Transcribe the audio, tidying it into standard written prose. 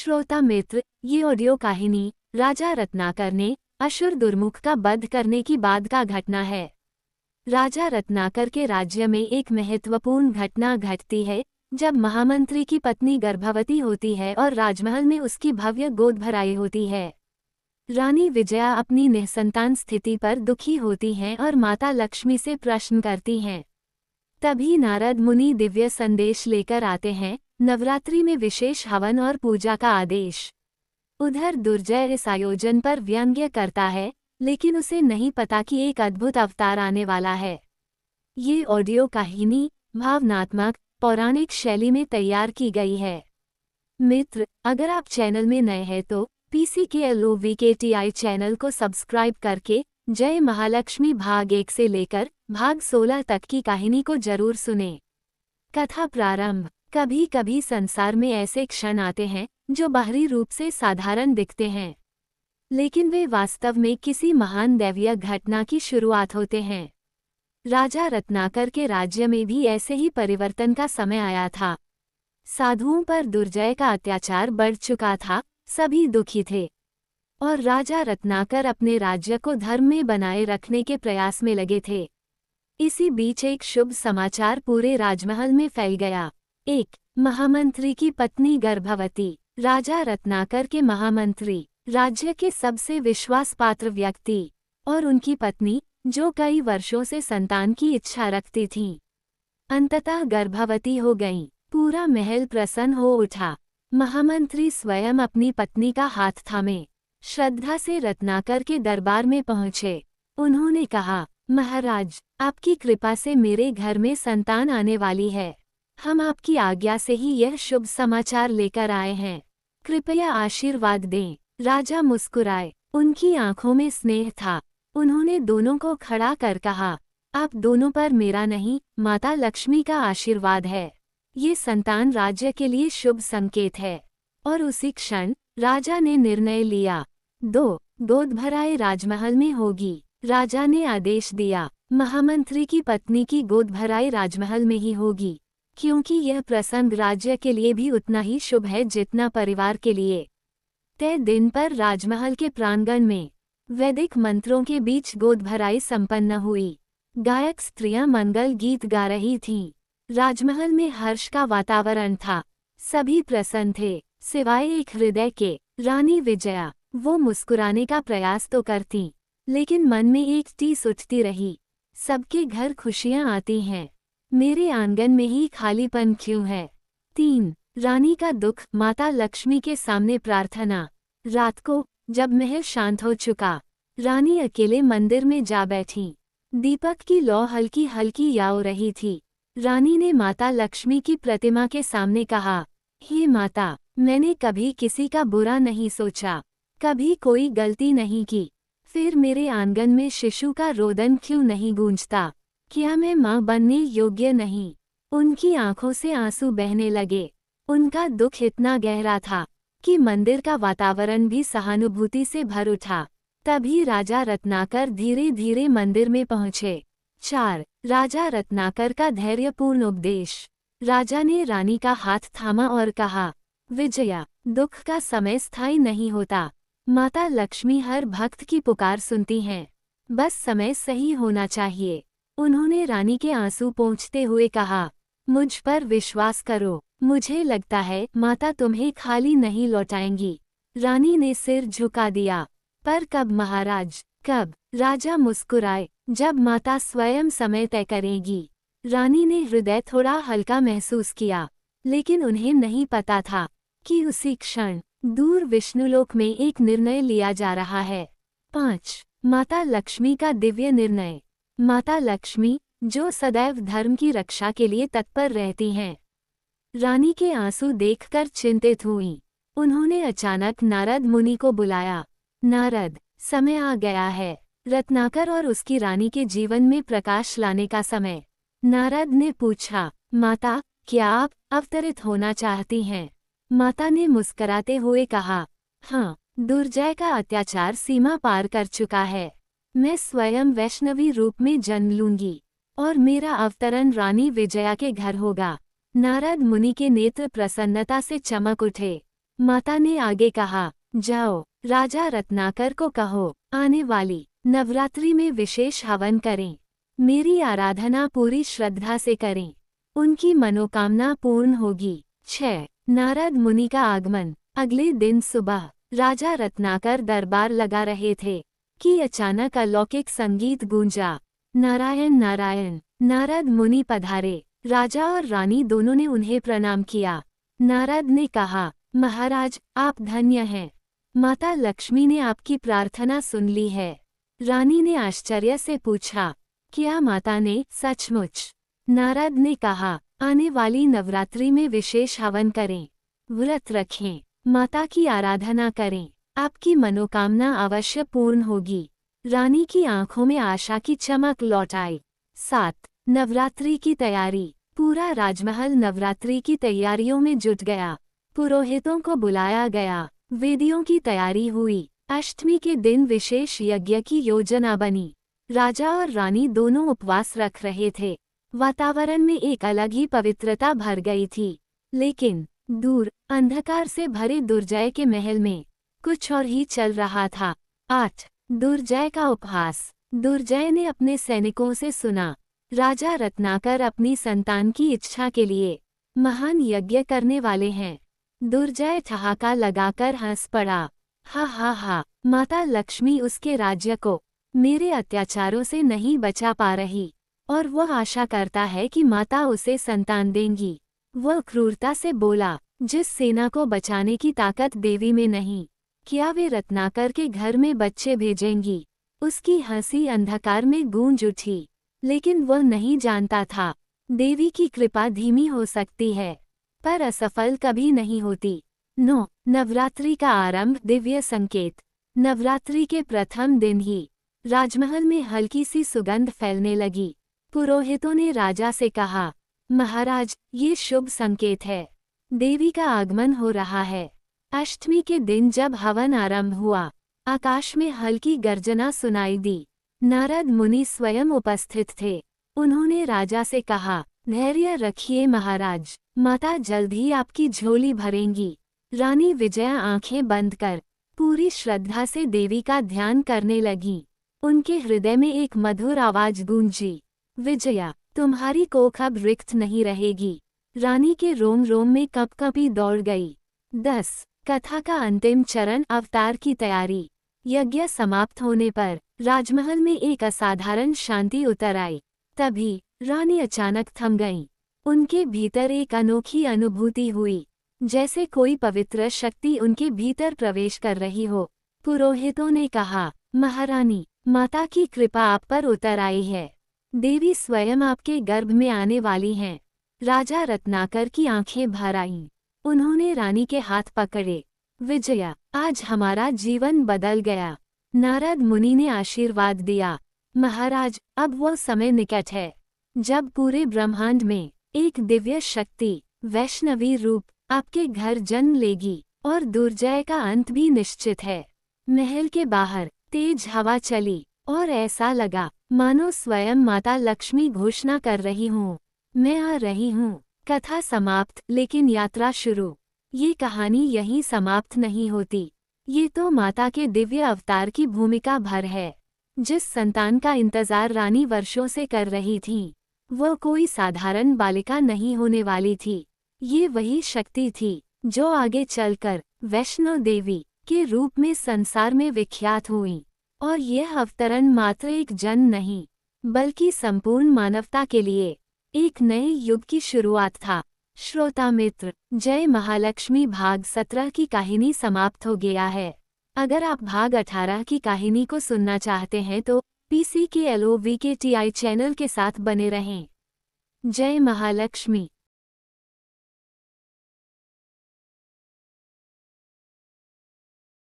श्रोता मित्र, ये ऑडियो कहानी राजा रत्नाकर ने असुर दुर्मुख का वध करने की बाद का घटना है। राजा रत्नाकर के राज्य में एक महत्वपूर्ण घटना घटती है जब महामंत्री की पत्नी गर्भवती होती है और राजमहल में उसकी भव्य गोद भराई होती है। रानी विजया अपनी निसंतान स्थिति पर दुखी होती हैं और माता लक्ष्मी से प्रश्न करती हैं। तभी नारद मुनि दिव्य संदेश लेकर आते हैं, नवरात्रि में विशेष हवन और पूजा का आदेश। उधर दुर्जय इस आयोजन पर व्यंग्य करता है, लेकिन उसे नहीं पता कि एक अद्भुत अवतार आने वाला है। ये ऑडियो कहानी भावनात्मक, पौराणिक शैली में तैयार की गई है। मित्र, अगर आप चैनल में नए हैं तो PCKLOVKTI चैनल को सब्सक्राइब करके जय महालक्ष्मी भाग 1 से लेकर भाग 16 तक की कहानी को जरूर सुनें। कथा प्रारंभ। कभी कभी संसार में ऐसे क्षण आते हैं जो बाहरी रूप से साधारण दिखते हैं, लेकिन वे वास्तव में किसी महान दैवीय घटना की शुरुआत होते हैं। राजा रत्नाकर के राज्य में भी ऐसे ही परिवर्तन का समय आया था। साधुओं पर दुर्जय का अत्याचार बढ़ चुका था, सभी दुखी थे और राजा रत्नाकर अपने राज्य को धर्म में बनाए रखने के प्रयास में लगे थे। इसी बीच एक शुभ समाचार पूरे राजमहल में फैल गया। एक महामंत्री की पत्नी गर्भवती। राजा रत्नाकर के महामंत्री, राज्य के सबसे विश्वासपात्र व्यक्ति, और उनकी पत्नी, जो कई वर्षों से संतान की इच्छा रखती थीं, अंततः गर्भवती हो गईं। पूरा महल प्रसन्न हो उठा। महामंत्री स्वयं अपनी पत्नी का हाथ थामे श्रद्धा से रत्नाकर के दरबार में पहुँचे। उन्होंने कहा, महाराज, आपकी कृपा से मेरे घर में संतान आने वाली है। हम आपकी आज्ञा से ही यह शुभ समाचार लेकर आए हैं। कृपया आशीर्वाद दें। राजा मुस्कुराए, उनकी आंखों में स्नेह था। उन्होंने दोनों को खड़ा कर कहा, आप दोनों पर मेरा नहीं, माता लक्ष्मी का आशीर्वाद है। ये संतान राज्य के लिए शुभ संकेत है। और उसी क्षण राजा ने निर्णय लिया। 2 गोद भराए राजमहल में होगी। राजा ने आदेश दिया, महामंत्री की पत्नी की गोद भराई राजमहल में ही होगी, क्योंकि यह प्रसंग राज्य के लिए भी उतना ही शुभ है जितना परिवार के लिए। तय दिन पर राजमहल के प्रांगण में वैदिक मंत्रों के बीच गोद भराई संपन्न हुई। गायक स्त्रियां मंगल गीत गा रही थीं। राजमहल में हर्ष का वातावरण था। सभी प्रसन्न थे, सिवाय एक हृदय के, रानी विजया। वो मुस्कुराने का प्रयास तो करती, लेकिन मन में एक टीस उठती रही। सबके घर खुशियां आती हैं, मेरे आंगन में ही खालीपन क्यों है। 3 रानी का दुख, माता लक्ष्मी के सामने प्रार्थना। रात को जब महल शांत हो चुका, रानी अकेले मंदिर में जा बैठी। दीपक की लौ हल्की हल्की याओ रही थी। रानी ने माता लक्ष्मी की प्रतिमा के सामने कहा, हे माता, मैंने कभी किसी का बुरा नहीं सोचा, कभी कोई गलती नहीं की। फिर मेरे आंगन में शिशु का रोदन क्यों नहीं गूंजता? क्या मैं माँ बनने योग्य नहीं? उनकी आंखों से आंसू बहने लगे। उनका दुख इतना गहरा था कि मंदिर का वातावरण भी सहानुभूति से भर उठा। तभी राजा रत्नाकर धीरे धीरे मंदिर में पहुँचे। 4 राजा रत्नाकर का धैर्यपूर्ण उपदेश। राजा ने रानी का हाथ थामा और कहा, विजया, दुख का समय स्थायी नहीं होता। माता लक्ष्मी हर भक्त की पुकार सुनती हैं, बस समय सही होना चाहिए। उन्होंने रानी के आंसू पोंछते हुए कहा, मुझ पर विश्वास करो, मुझे लगता है माता तुम्हें खाली नहीं लौटाएंगी। रानी ने सिर झुका दिया। पर कब महाराज, कब? राजा मुस्कुराए, जब माता स्वयं समय तय करेगी। रानी ने हृदय थोड़ा हल्का महसूस किया, लेकिन उन्हें नहीं पता था कि उसी क्षण दूर विष्णुलोक में एक निर्णय लिया जा रहा है। 5 माता लक्ष्मी का दिव्य निर्णय। माता लक्ष्मी, जो सदैव धर्म की रक्षा के लिए तत्पर रहती हैं, रानी के आंसू देखकर चिंतित हुईं। उन्होंने अचानक नारद मुनि को बुलाया। नारद, समय आ गया है, रत्नाकर और उसकी रानी के जीवन में प्रकाश लाने का समय। नारद ने पूछा, माता, क्या आप अवतरित होना चाहती हैं? माता ने मुस्कराते हुए कहा, हाँ, दुर्जय का अत्याचार सीमा पार कर चुका है। मैं स्वयं वैष्णवी रूप में जन्म लूंगी और मेरा अवतरण रानी विजया के घर होगा। नारद मुनि के नेत्र प्रसन्नता से चमक उठे। माता ने आगे कहा, जाओ राजा रत्नाकर को कहो आने वाली नवरात्रि में विशेष हवन करें, मेरी आराधना पूरी श्रद्धा से करें, उनकी मनोकामना पूर्ण होगी। 6. नारद मुनि का आगमन। अगले दिन सुबह राजा रत्नाकर दरबार लगा रहे थे कि अचानक अलौकिक संगीत गूंजा। नारायण नारायण। नारद मुनि पधारे। राजा और रानी दोनों ने उन्हें प्रणाम किया। नारद ने कहा, महाराज आप धन्य हैं, माता लक्ष्मी ने आपकी प्रार्थना सुन ली है। रानी ने आश्चर्य से पूछा, क्या माता ने? सचमुच। नारद ने कहा, आने वाली नवरात्रि में विशेष हवन करें, व्रत रखें, माता की आराधना करें, आपकी मनोकामना अवश्य पूर्ण होगी। रानी की आंखों में आशा की चमक लौट आई। 7. नवरात्रि की तैयारी। पूरा राजमहल नवरात्रि की तैयारियों में जुट गया। पुरोहितों को बुलाया गया, वेदियों की तैयारी हुई। अष्टमी के दिन विशेष यज्ञ की योजना बनी। राजा और रानी दोनों उपवास रख रहे थे। वातावरण में एक अलग ही पवित्रता भर गई थी। लेकिन दूर अंधकार से भरे दुर्जय के महल में कुछ और ही चल रहा था। 8. दुर्जय का उपहास। दुर्जय ने अपने सैनिकों से सुना, राजा रत्नाकर अपनी संतान की इच्छा के लिए महान यज्ञ करने वाले हैं। दुर्जय ठहाका लगाकर हंस पड़ा, हा हा हा, माता लक्ष्मी उसके राज्य को मेरे अत्याचारों से नहीं बचा पा रही, और वह आशा करता है कि माता उसे संतान देंगी। वह क्रूरता से बोला, जिस सेना को बचाने की ताकत देवी में नहीं, क्या वे रत्नाकर के घर में बच्चे भेजेंगी? उसकी हंसी अंधकार में गूंज उठी, लेकिन वह नहीं जानता था देवी की कृपा धीमी हो सकती है, पर असफल कभी नहीं होती। 9. नवरात्रि का आरंभ। दिव्य संकेत। नवरात्रि के प्रथम दिन ही राजमहल में हल्की सी सुगंध फैलने लगी। पुरोहितों ने राजा से कहा, महाराज ये शुभ संकेत है, देवी का आगमन हो रहा है। अष्टमी के दिन जब हवन आरंभ हुआ, आकाश में हल्की गर्जना सुनाई दी। नारद मुनि स्वयं उपस्थित थे। उन्होंने राजा से कहा, धैर्य रखिए महाराज, माता जल्द ही आपकी झोली भरेंगी। रानी विजया आंखें बंद कर पूरी श्रद्धा से देवी का ध्यान करने लगी। उनके हृदय में एक मधुर आवाज गूंजी, विजया तुम्हारी कोख अब रिक्त नहीं रहेगी। रानी के रोम रोम में कपकपी दौड़ गई। 10. कथा का अंतिम चरण। अवतार की तैयारी। यज्ञ समाप्त होने पर राजमहल में एक असाधारण शांति उतर आई। तभी रानी अचानक थम गईं। उनके भीतर एक अनोखी अनुभूति हुई, जैसे कोई पवित्र शक्ति उनके भीतर प्रवेश कर रही हो। पुरोहितों ने कहा, महारानी माता की कृपा आप पर उतर आई है, देवी स्वयं आपके गर्भ में आने वाली हैं। राजा रत्नाकर की आंखें भर आईं। उन्होंने रानी के हाथ पकड़े, विजया आज हमारा जीवन बदल गया। नारद मुनि ने आशीर्वाद दिया, महाराज अब वह समय निकट है जब पूरे ब्रह्मांड में एक दिव्य शक्ति वैष्णवी रूप आपके घर जन्म लेगी और दुर्जय का अंत भी निश्चित है। महल के बाहर तेज हवा चली और ऐसा लगा मानो स्वयं माता लक्ष्मी घोषणा कर रही हूँ, मैं आ रही हूँ। कथा समाप्त, लेकिन यात्रा शुरू। ये कहानी यहीं समाप्त नहीं होती। ये तो माता के दिव्य अवतार की भूमिका भर है। जिस संतान का इंतजार रानी वर्षों से कर रही थी, वह कोई साधारण बालिका नहीं होने वाली थी। ये वही शक्ति थी जो आगे चलकर वैष्णो देवी के रूप में संसार में विख्यात हुई। और यह अवतरण मात्र एक जन नहीं, बल्कि संपूर्ण मानवता के लिए एक नए युग की शुरुआत था। श्रोता मित्र, जय महालक्ष्मी भाग 17 की कहानी समाप्त हो गया है। अगर आप भाग 18 की कहानी को सुनना चाहते हैं तो PCKLOVKTI चैनल के साथ बने रहें। जय महालक्ष्मी।